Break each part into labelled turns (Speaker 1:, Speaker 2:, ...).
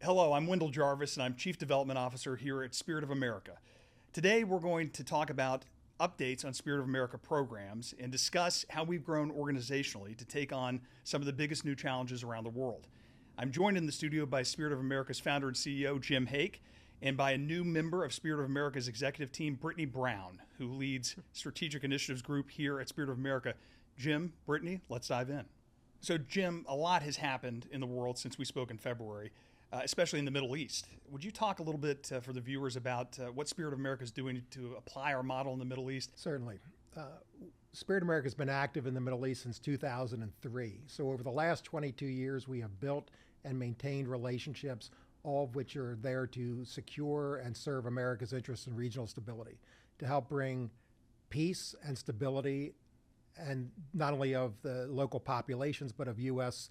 Speaker 1: Hello, I'm Windle Jarvis, and I'm Chief Development Officer here at Spirit of America. Today, we're going to talk about updates on Spirit of America programs and discuss how we've grown organizationally to take on some of the biggest new challenges around the world. I'm joined in the studio by Spirit of America's founder and CEO, Jim Hake, and by a new member of Spirit of America's executive team, Brittany Brown, who leads Strategic Initiatives Group here at Spirit of America. Jim, Brittany, let's dive in. So, Jim, a lot has happened in the world since we spoke in February. Especially in the Middle East. Would you talk a little bit for the viewers about what Spirit of America is doing to apply our model in the Middle East?
Speaker 2: Certainly. Spirit of America has been active in the Middle East since 2003. So over the last 22 years, we have built and maintained relationships, all of which are there to secure and serve America's interests in regional stability, to help bring peace and stability, and not only of the local populations, but of U.S.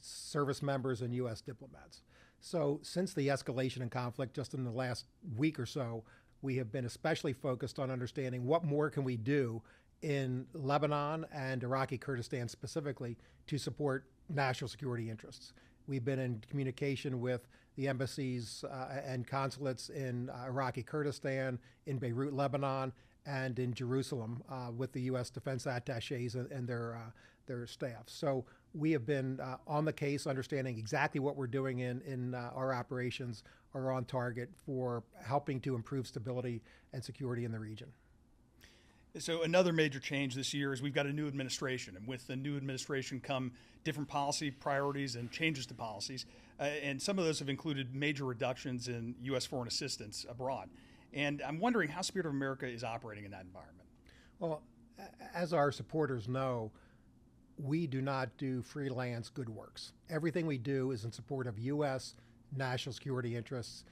Speaker 2: service members and U.S. diplomats. So since the escalation in conflict just in the last week or so, we have been especially focused on understanding what more can we do in Lebanon and Iraqi Kurdistan specifically to support national security interests. We've been in communication with the embassies and consulates in Iraqi Kurdistan, in Beirut, Lebanon, and in Jerusalem with the U.S. defense attachés and their staff. So we have been on the case, understanding exactly what we're doing in our operations are on target for helping to improve stability and security in the region.
Speaker 1: So another major change this year is we've got a new administration, and with the new administration come different policy priorities and changes to policies, and some of those have included major reductions in U.S. foreign assistance abroad. And I'm wondering how Spirit of America is operating in that environment.
Speaker 2: Well, as our supporters know, we do not do freelance good works. Everything we do is in support of U.S. national security interests,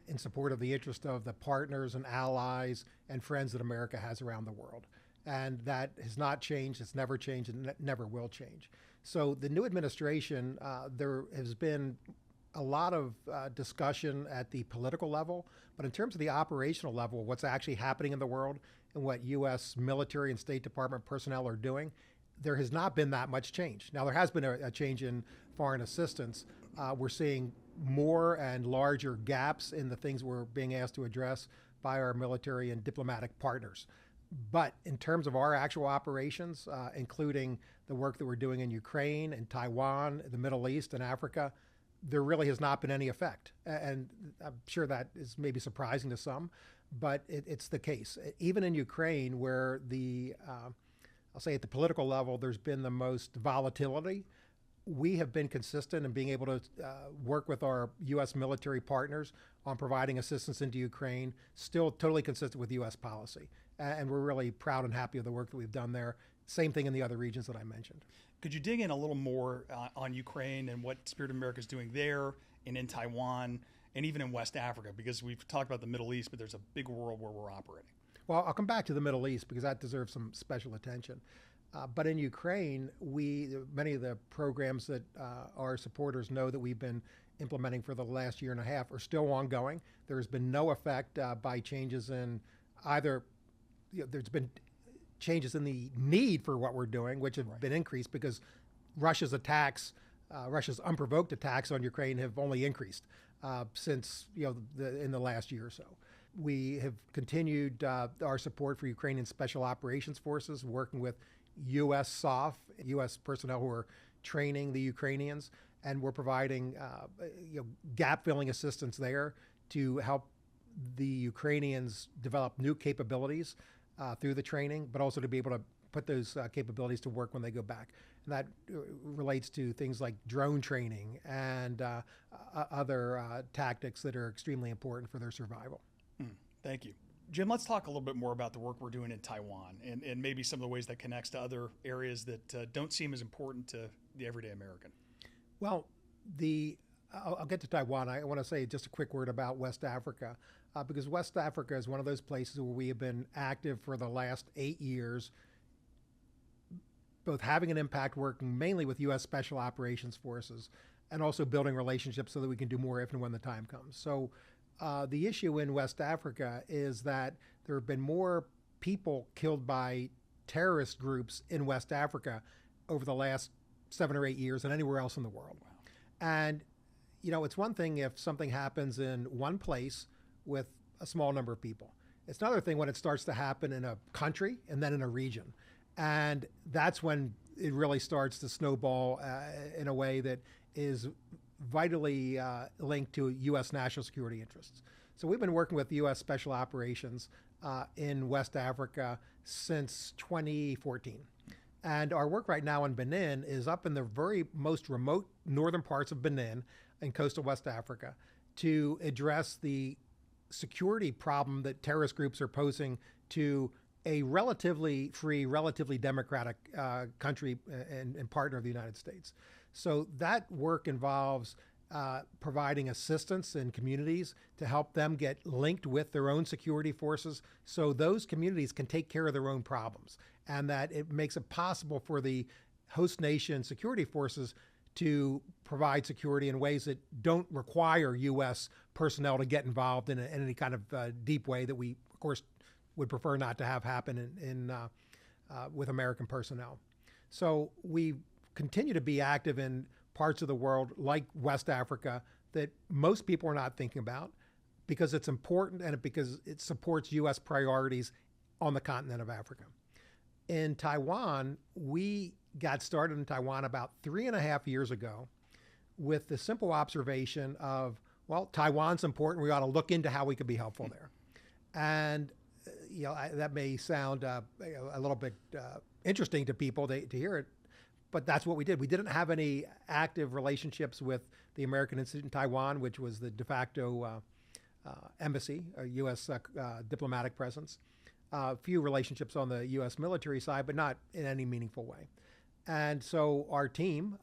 Speaker 2: in support of the interest of the partners and allies and friends that America has around the world. And that has not changed, it's never changed, and never will change. So the new administration, there has been a lot of discussion at the political level, but in terms of the operational level, what's actually happening in the world and what U.S. military and State Department personnel are doing, there has not been that much change. Now, there has been a change in foreign assistance. We're seeing more and larger gaps in the things we're being asked to address by our military and diplomatic partners. But in terms of our actual operations, including the work that we're doing in Ukraine and Taiwan, the Middle East and Africa, there really has not been any effect. And I'm sure that is maybe surprising to some, but it's the case. Even in Ukraine, where I'll say at the political level, there's been the most volatility, we have been consistent in being able to work with our U.S. military partners on providing assistance into Ukraine, still totally consistent with U.S. policy. And we're really proud and happy of the work that we've done there. Same thing in the other regions that I mentioned.
Speaker 1: Could you dig in a little more on Ukraine and what Spirit of America is doing there and in Taiwan and even in West Africa? Because we've talked about the Middle East, but there's a big world where we're operating.
Speaker 2: Well, I'll come back to the Middle East because that deserves some special attention. But in Ukraine, many of the programs that our supporters know that we've been implementing for the last year and a half are still ongoing. There has been no effect by changes in either, there's been changes in the need for what we're doing, which have been increased because Russia's unprovoked attacks on Ukraine have only increased since in the last year or so. We have continued our support for Ukrainian Special Operations Forces, working with U.S. SOF, U.S. personnel who are training the Ukrainians, and we're providing gap-filling assistance there to help the Ukrainians develop new capabilities through the training, but also to be able to put those capabilities to work when they go back. And that relates to things like drone training and other tactics that are extremely important for their survival.
Speaker 1: Thank you. Jim, let's talk a little bit more about the work we're doing in Taiwan and maybe some of the ways that connects to other areas that don't seem as important to the everyday American.
Speaker 2: Well, I'll get to Taiwan. I want to say just a quick word about West Africa, because West Africa is one of those places where we have been active for the last 8 years, both having an impact working mainly with U.S. Special Operations Forces and also building relationships so that we can do more if and when the time comes. So the issue in West Africa is that there have been more people killed by terrorist groups in West Africa over the last 7 or 8 years than anywhere else in the world.
Speaker 1: Wow.
Speaker 2: And it's one thing if something happens in one place with a small number of people. It's another thing when it starts to happen in a country and then in a region. And that's when it really starts to snowball in a way that is vitally linked to U.S. national security interests. So we've been working with U.S. Special Operations in West Africa since 2014. And our work right now in Benin is up in the very most remote northern parts of Benin in coastal West Africa to address the security problem that terrorist groups are posing to a relatively free, relatively democratic country and partner of the United States. So that work involves providing assistance in communities to help them get linked with their own security forces so those communities can take care of their own problems, and that it makes it possible for the host nation security forces to provide security in ways that don't require U.S. personnel to get involved in any kind of deep way that we, of course, would prefer not to have happen with American personnel. So we continue to be active in parts of the world like West Africa that most people are not thinking about because it's important and because it supports U.S. priorities on the continent of Africa. In Taiwan, we got started in Taiwan about 3.5 years ago with the simple observation of, well, Taiwan's important. We ought to look into how we could be helpful there. And that may sound a little bit interesting to people to hear it, but that's what we did. We didn't have any active relationships with the American Institute in Taiwan, which was the de facto embassy, a U.S. Diplomatic presence. A few relationships on the U.S. military side, but not in any meaningful way. And so our team,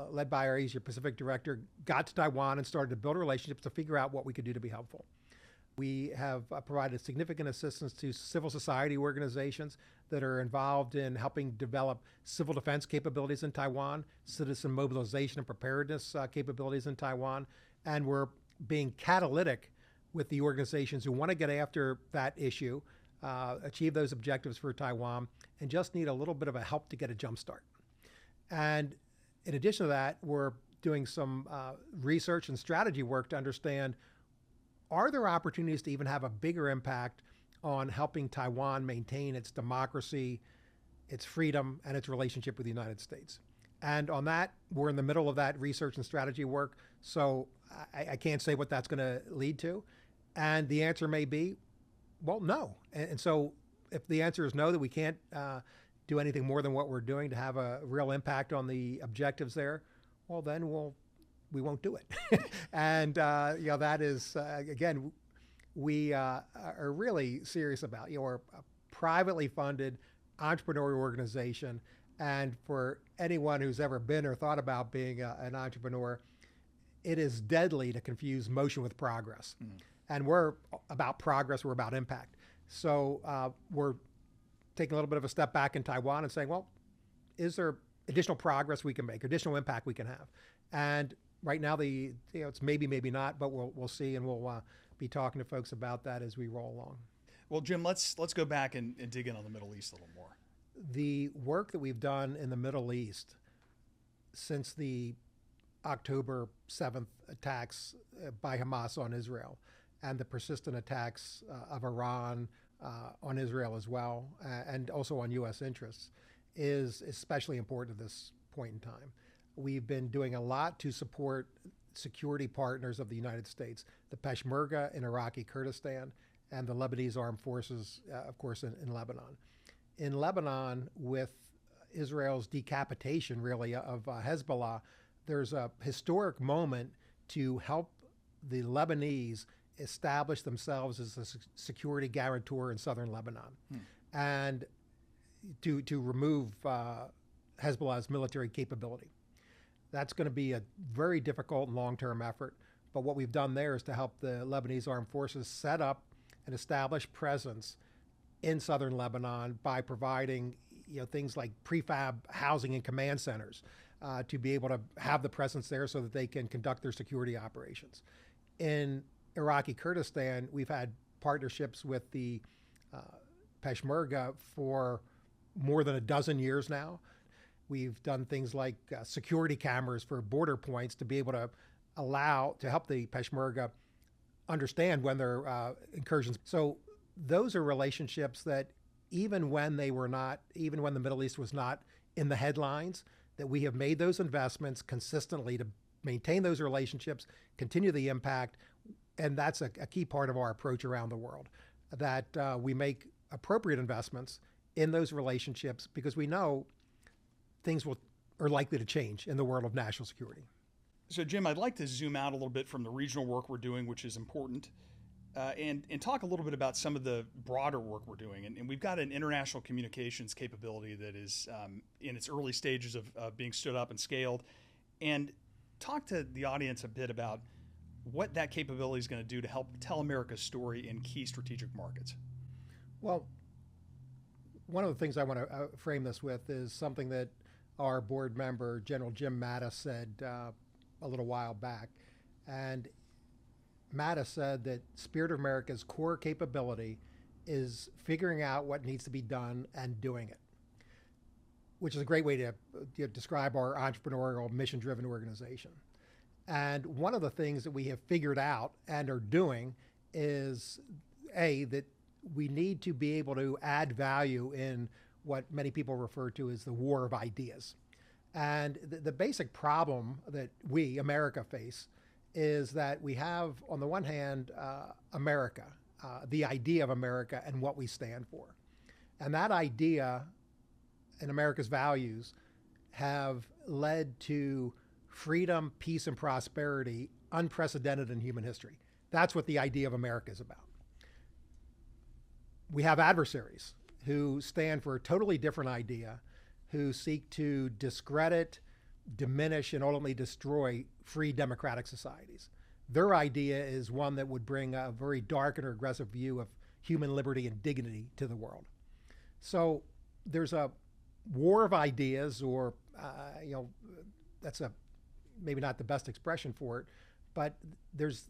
Speaker 2: led by our Asia Pacific director, got to Taiwan and started to build relationships to figure out what we could do to be helpful. We have provided significant assistance to civil society organizations that are involved in helping develop civil defense capabilities in Taiwan, citizen mobilization and preparedness capabilities in Taiwan, and we're being catalytic with the organizations who want to get after that issue, achieve those objectives for Taiwan, and just need a little bit of a help to get a jump start. And in addition to that, we're doing some research and strategy work to understand, are there opportunities to even have a bigger impact on helping Taiwan maintain its democracy, its freedom, and its relationship with the United States? And on that, we're in the middle of that research and strategy work, so I can't say what that's going to lead to. And the answer may be, well, no. And so if the answer is no, that we can't do anything more than what we're doing to have a real impact on the objectives there, well, then we won't do it. And that is, again, we are really serious about, we're a privately funded entrepreneurial organization. And for anyone who's ever been or thought about being an entrepreneur, it is deadly to confuse motion with progress. Mm. And we're about progress, we're about impact. So we're taking a little bit of a step back in Taiwan and saying, well, is there additional progress we can make, additional impact we can have? And right now, it's maybe, maybe not, but we'll see, and we'll be talking to folks about that as we roll along.
Speaker 1: Well, Jim, let's go back and dig in on the Middle East a little more.
Speaker 2: The work that we've done in the Middle East since the October 7th attacks by Hamas on Israel and the persistent attacks of Iran on Israel as well, and also on U.S. interests, is especially important at this point in time. We've been doing a lot to support security partners of the United States, the Peshmerga in Iraqi Kurdistan, and the Lebanese armed forces, of course, in Lebanon. In Lebanon, with Israel's decapitation, really, of Hezbollah, there's a historic moment to help the Lebanese establish themselves as a security guarantor in southern Lebanon, and to remove Hezbollah's military capability. That's going to be a very difficult and long-term effort, but what we've done there is to help the Lebanese armed forces set up an established presence in southern Lebanon by providing things like prefab housing and command centers to be able to have the presence there so that they can conduct their security operations. In Iraqi Kurdistan, we've had partnerships with the Peshmerga for more than a dozen years now. We've done things like security cameras for border points to be able to to help the Peshmerga understand when their incursions. So those are relationships that even when the Middle East was not in the headlines, that we have made those investments consistently to maintain those relationships, continue the impact, and that's a key part of our approach around the world, that we make appropriate investments in those relationships because we know things are likely to change in the world of national security.
Speaker 1: So, Jim, I'd like to zoom out a little bit from the regional work we're doing, which is important, and talk a little bit about some of the broader work we're doing. And we've got an international communications capability that is in its early stages of being stood up and scaled. And talk to the audience a bit about what that capability is going to do to help tell America's story in key strategic markets.
Speaker 2: Well, one of the things I want to frame this with is something that our board member, General Jim Mattis, said a little while back. And Mattis said that Spirit of America's core capability is figuring out what needs to be done and doing it, which is a great way to describe our entrepreneurial, mission-driven organization. And one of the things that we have figured out and are doing is, that we need to be able to add value in what many people refer to as the war of ideas. And the basic problem that we, America, face is that we have, on the one hand, America, the idea of America and what we stand for. And that idea and America's values have led to freedom, peace, and prosperity unprecedented in human history. That's what the idea of America is about. We have adversaries who stand for a totally different idea, who seek to discredit, diminish, and ultimately destroy free democratic societies. Their idea is one that would bring a very dark and aggressive view of human liberty and dignity to the world. So there's a war of ideas, or that's maybe not the best expression for it, but there's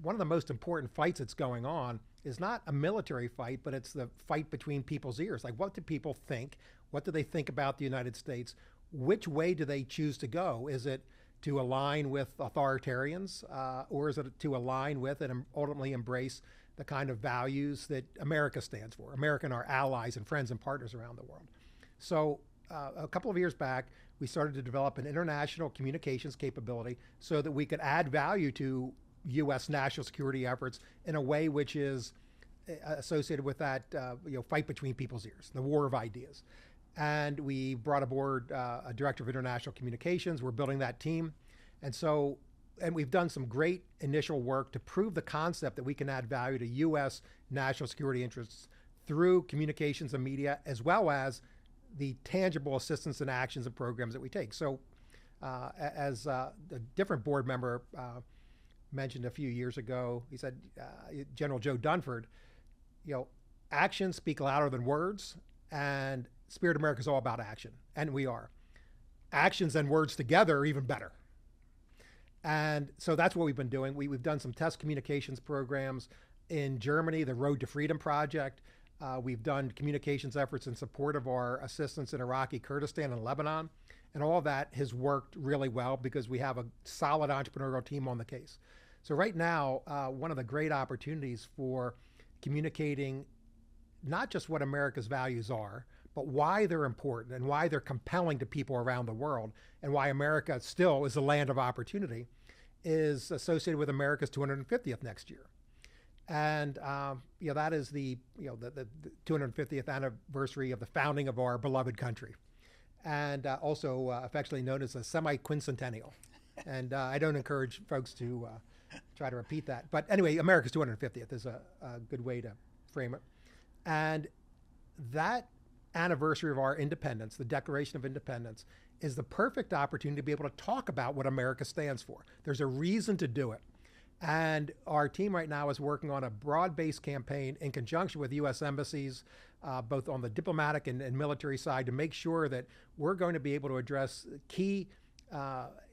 Speaker 2: one of the most important fights that's going on is not a military fight, but it's the fight between people's ears. Like, what do people think? What do they think about the United States? Which way do they choose to go? Is it to align with authoritarians, or is it to align with and ultimately embrace the kind of values that America stands for, America and our allies and friends and partners around the world? So a couple of years back, we started to develop an international communications capability so that we could add value to U.S. national security efforts in a way which is associated with that fight between people's ears, the war of ideas. And we brought aboard a director of international communications. We're building that team. And we've done some great initial work to prove the concept that we can add value to U.S. national security interests through communications and media, as well as the tangible assistance and actions and programs that we take. So as a different board member mentioned a few years ago, he said, General Joe Dunford, actions speak louder than words, and Spirit of America is all about action, and we are. Actions and words together are even better. And so that's what we've been doing. We've done some test communications programs in Germany, the Road to Freedom Project. We've done communications efforts in support of our assistance in Iraqi Kurdistan and Lebanon. And all of that has worked really well because we have a solid entrepreneurial team on the case. So right now, one of the great opportunities for communicating not just what America's values are, but why they're important and why they're compelling to people around the world, and why America still is a land of opportunity, is associated with America's 250th next year. And that is the 250th anniversary of the founding of our beloved country, and also affectionately known as a semi-quincentennial. And I don't encourage folks to try to repeat that. But anyway, America's 250th is a good way to frame it. And that anniversary of our independence, the Declaration of Independence, is the perfect opportunity to be able to talk about what America stands for. There's a reason to do it. And our team right now is working on a broad-based campaign in conjunction with U.S. embassies, both on the diplomatic and military side, to make sure that we're going to be able to address key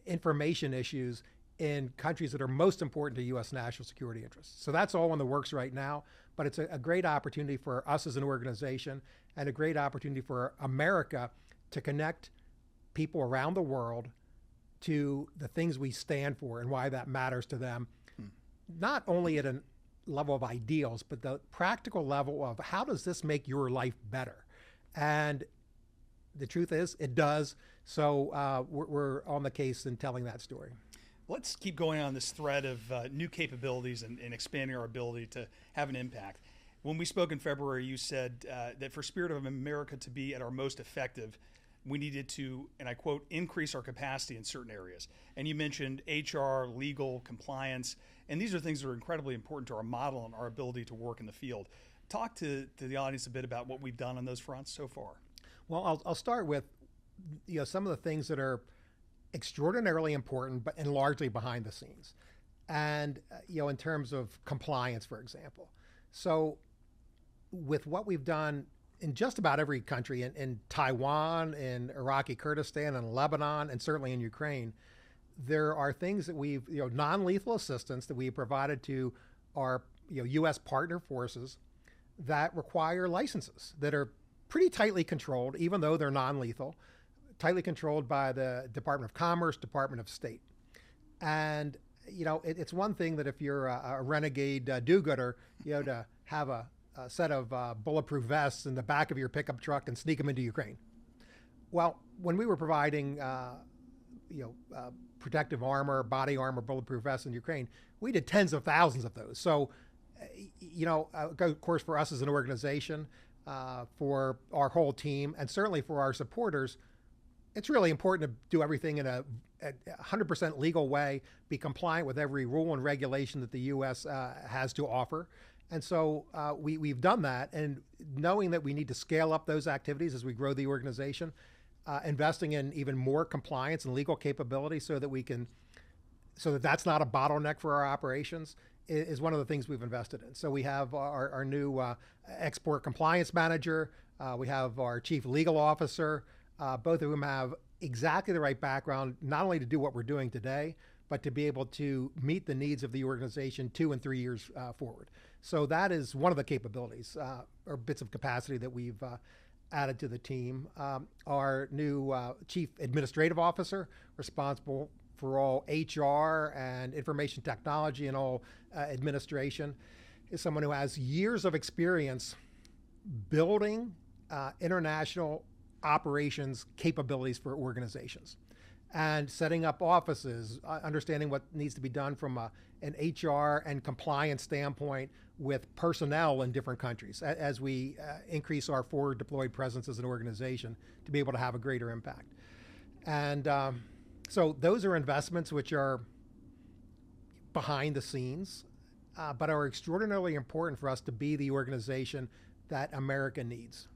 Speaker 2: information issues in countries that are most important to U.S. national security interests. So that's all in the works right now, but it's a great opportunity for us as an organization and a great opportunity for America to connect people around the world to the things we stand for and why that matters to them, not only at a level of ideals, but the practical level of how does this make your life better? And the truth is, it does. So we're on the case in telling that story.
Speaker 1: Let's keep going on this thread of new capabilities and expanding our ability to have an impact. When we spoke in February, you said that for Spirit of America to be at our most effective, we needed to, and I quote, increase our capacity in certain areas. And you mentioned HR, legal, compliance, and these are things that are incredibly important to our model and our ability to work in the field. Talk to the audience a bit about what we've done on those fronts so far.
Speaker 2: Well, I'll start with some of the things that are extraordinarily important, but and largely behind the scenes. And in terms of compliance, for example. So with what we've done in just about every country, in Taiwan, in Iraqi Kurdistan, and Lebanon, and certainly in Ukraine, there are things that we've, non-lethal assistance that we provided to our U.S. partner forces that require licenses that are pretty tightly controlled, even though they're non-lethal, tightly controlled by the Department of Commerce, Department of State. And, it's one thing that if you're a renegade do-gooder, to have a set of bulletproof vests in the back of your pickup truck and sneak them into Ukraine. Well, when we were providing, protective armor, body armor, bulletproof vests in Ukraine, we did tens of thousands of those. So, of course, for us as an organization, for our whole team, and certainly for our supporters, it's really important to do everything in a 100% legal way, be compliant with every rule and regulation that the U.S. Has to offer. And so we've done that, and knowing that we need to scale up those activities as we grow the organization, investing in even more compliance and legal capability so that that's not a bottleneck for our operations is one of the things we've invested in. So we have our new export compliance manager, we have our chief legal officer, both of whom have exactly the right background, not only to do what we're doing today, but to be able to meet the needs of the organization 2 and 3 years forward. So that is one of the capabilities or bits of capacity that we've added to the team. Our new chief administrative officer, responsible for all HR and information technology and all administration, is someone who has years of experience building international operations capabilities for organizations and setting up offices, understanding what needs to be done from an HR and compliance standpoint with personnel in different countries as we increase our forward deployed presence as an organization to be able to have a greater impact. And so those are investments which are behind the scenes, but are extraordinarily important for us to be the organization that America needs.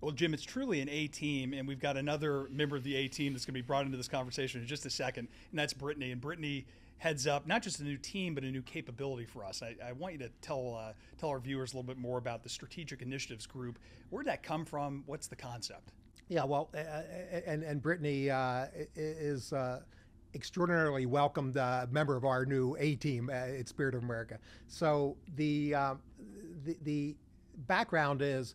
Speaker 1: Well, Jim, it's truly an A team, and we've got another member of the A team that's going to be brought into this conversation in just a second, and that's Brittany. And Brittany heads up not just a new team, but a new capability for us. I want you to tell our viewers a little bit more about the Strategic Initiatives Group. Where'd that come from? What's the concept?
Speaker 2: Yeah, well, and Brittany is extraordinarily welcomed member of our new A team at Spirit of America. So the background is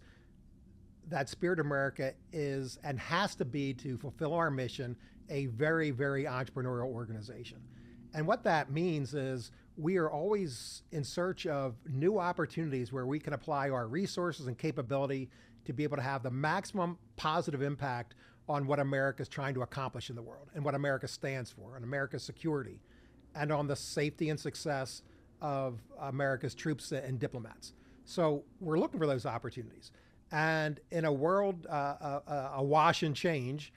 Speaker 2: that Spirit of America is and has to be, to fulfill our mission, a very, very entrepreneurial organization. And what that means is we are always in search of new opportunities where we can apply our resources and capability to be able to have the maximum positive impact on what America is trying to accomplish in the world and what America stands for, and America's security, and on the safety and success of America's troops and diplomats. So we're looking for those opportunities. And in a world awash in change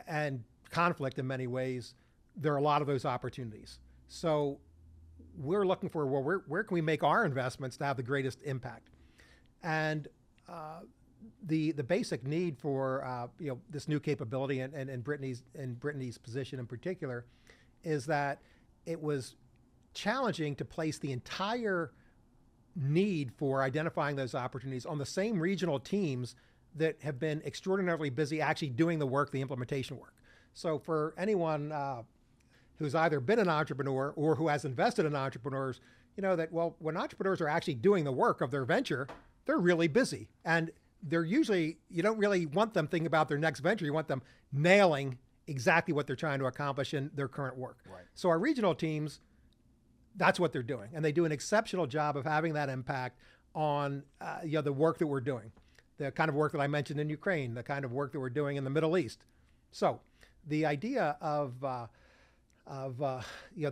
Speaker 2: and conflict in many ways, there are a lot of those opportunities. So we're looking for, well, where can we make our investments to have the greatest impact? And the basic need for this new capability and Brittany's position in particular is that it was challenging to place the entire need for identifying those opportunities on the same regional teams that have been extraordinarily busy actually doing the work, the implementation work. So for anyone who's either been an entrepreneur or who has invested in entrepreneurs, that, well, when entrepreneurs are actually doing the work of their venture, they're really busy. And they're usually, you don't really want them thinking about their next venture. You want them nailing exactly what they're trying to accomplish in their current work.
Speaker 1: Right.
Speaker 2: So our regional teams, that's what they're doing. And they do an exceptional job of having that impact on the work that we're doing, the kind of work that I mentioned in Ukraine, the kind of work that we're doing in the Middle East. So the idea of the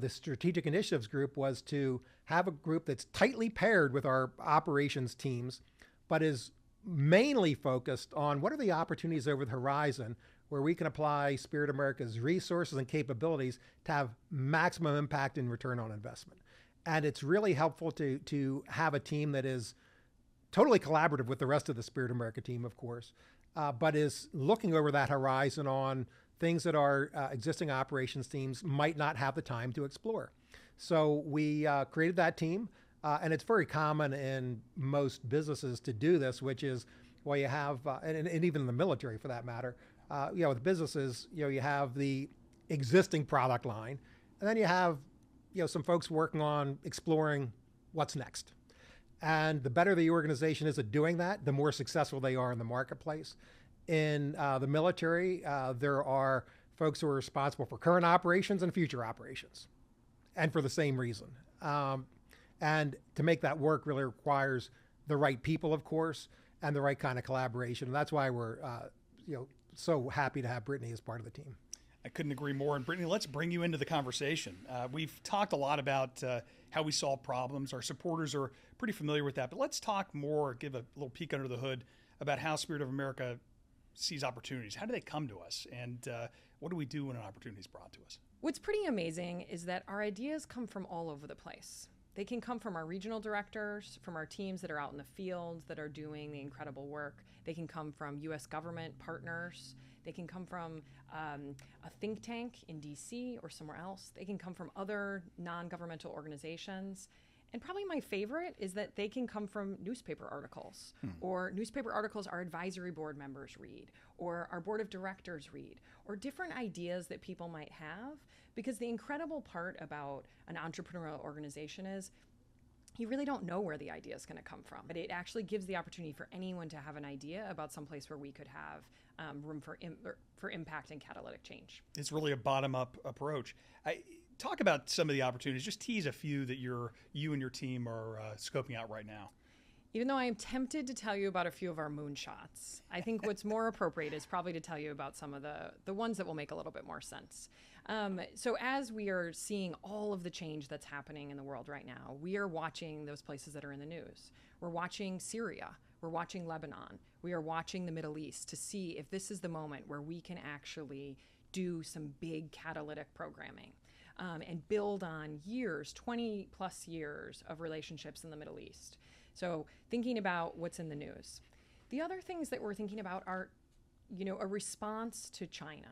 Speaker 2: Strategic Initiatives Group was to have a group that's tightly paired with our operations teams, but is mainly focused on what are the opportunities over the horizon where we can apply Spirit America's resources and capabilities to have maximum impact and return on investment. And it's really helpful to have a team that is totally collaborative with the rest of the Spirit America team, of course, but is looking over that horizon on things that our existing operations teams might not have the time to explore. So we created that team, and it's very common in most businesses to do this, which is, well, you have, and even in the military for that matter, with businesses, you have the existing product line, and then you have, some folks working on exploring what's next. And the better the organization is at doing that, the more successful they are in the marketplace. In the military, there are folks who are responsible for current operations and future operations, and for the same reason. And to make that work really requires the right people, of course, and the right kind of collaboration. And that's why we're so happy to have Brittany as part of the team.
Speaker 1: I couldn't agree more. And Brittany, let's bring you into the conversation. We've talked a lot about how we solve problems. Our supporters are pretty familiar with that, but let's talk more, give a little peek under the hood about how Spirit of America sees opportunities. How do they come to us? And what do we do when an opportunity is brought to us?
Speaker 3: What's pretty amazing is that our ideas come from all over the place. They can come from our regional directors, from our teams that are out in the field that are doing the incredible work. They can come from U.S. government partners. They can come from a think tank in D.C. or somewhere else. They can come from other non-governmental organizations. And probably my favorite is that they can come from newspaper articles, or newspaper articles our advisory board members read, or our board of directors read, or different ideas that people might have. Because the incredible part about an entrepreneurial organization is you really don't know where the idea is going to come from. But it actually gives the opportunity for anyone to have an idea about some place where we could have room for impact and catalytic change.
Speaker 1: It's really a bottom-up approach. Talk about some of the opportunities. Just tease a few that you and your team are scoping out right now.
Speaker 3: Even though I am tempted to tell you about a few of our moonshots, I think what's more appropriate is probably to tell you about some of the ones that will make a little bit more sense. So as we are seeing all of the change that's happening in the world right now, we are watching those places that are in the news. We're watching Syria. We're watching Lebanon. We are watching the Middle East to see if this is the moment where we can actually do some big catalytic programming. And build on 20 plus years of relationships in the Middle East. So thinking about what's in the news. The other things that we're thinking about are, a response to China.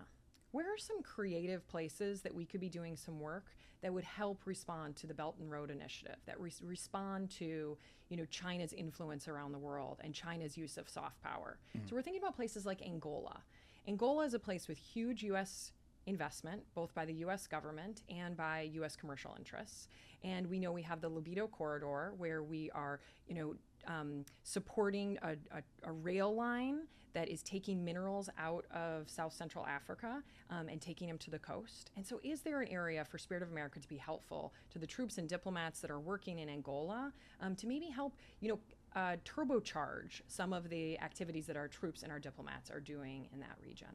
Speaker 3: Where are some creative places that we could be doing some work that would help respond to the Belt and Road Initiative, that respond to, China's influence around the world and China's use of soft power? So we're thinking about places like Angola. Angola is a place with huge U.S. investment, both by the U.S. government and by U.S. commercial interests. And we know we have the Libido Corridor, where we are, supporting a rail line that is taking minerals out of South Central Africa and taking them to the coast. And so is there an area for Spirit of America to be helpful to the troops and diplomats that are working in Angola to maybe help, turbocharge some of the activities that our troops and our diplomats are doing in that region?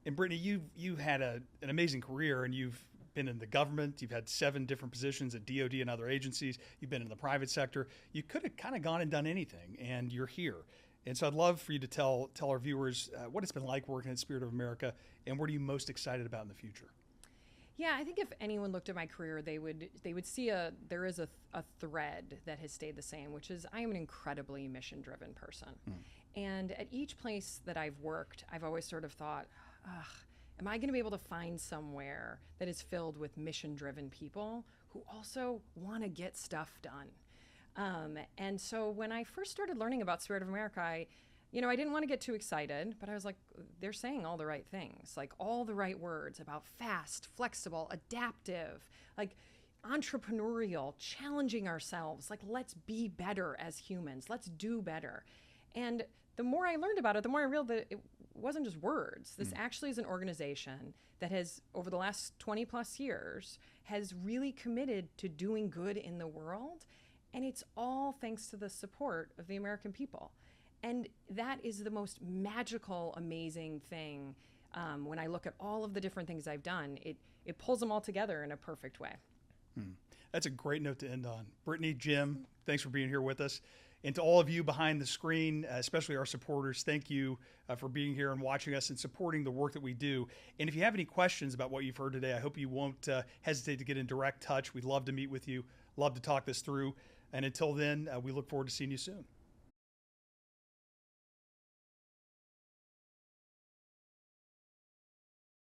Speaker 1: And Brittany, you've had an amazing career, and you've been in the government. You've had 7 different positions at DOD and other agencies. You've been in the private sector. You could have kind of gone and done anything, and you're here. And so I'd love for you to tell our viewers what it's been like working at Spirit of America, and what are you most excited about in the future?
Speaker 3: Yeah, I think if anyone looked at my career, they would see there is a thread that has stayed the same, which is I am an incredibly mission-driven person. And at each place that I've worked, I've always sort of thought, am I going to be able to find somewhere that is filled with mission-driven people who also want to get stuff done? And so when I first started learning about Spirit of America, I didn't want to get too excited, but I was like, they're saying all the right things, like all the right words about fast, flexible, adaptive, like entrepreneurial, challenging ourselves, like let's be better as humans, let's do better. And the more I learned about it, the more I realized that it wasn't just words. This actually is an organization that has, over the last 20 plus years, has really committed to doing good in the world. And it's all thanks to the support of the American people. And that is the most magical, amazing thing. When I look at all of the different things I've done, it pulls them all together in a perfect way.
Speaker 1: That's a great note to end on. Brittany, Jim, thanks for being here with us. And to all of you behind the screen, especially our supporters, thank you for being here and watching us and supporting the work that we do. And if you have any questions about what you've heard today, I hope you won't hesitate to get in direct touch. We'd love to meet with you, love to talk this through. And until then, we look forward to seeing you soon.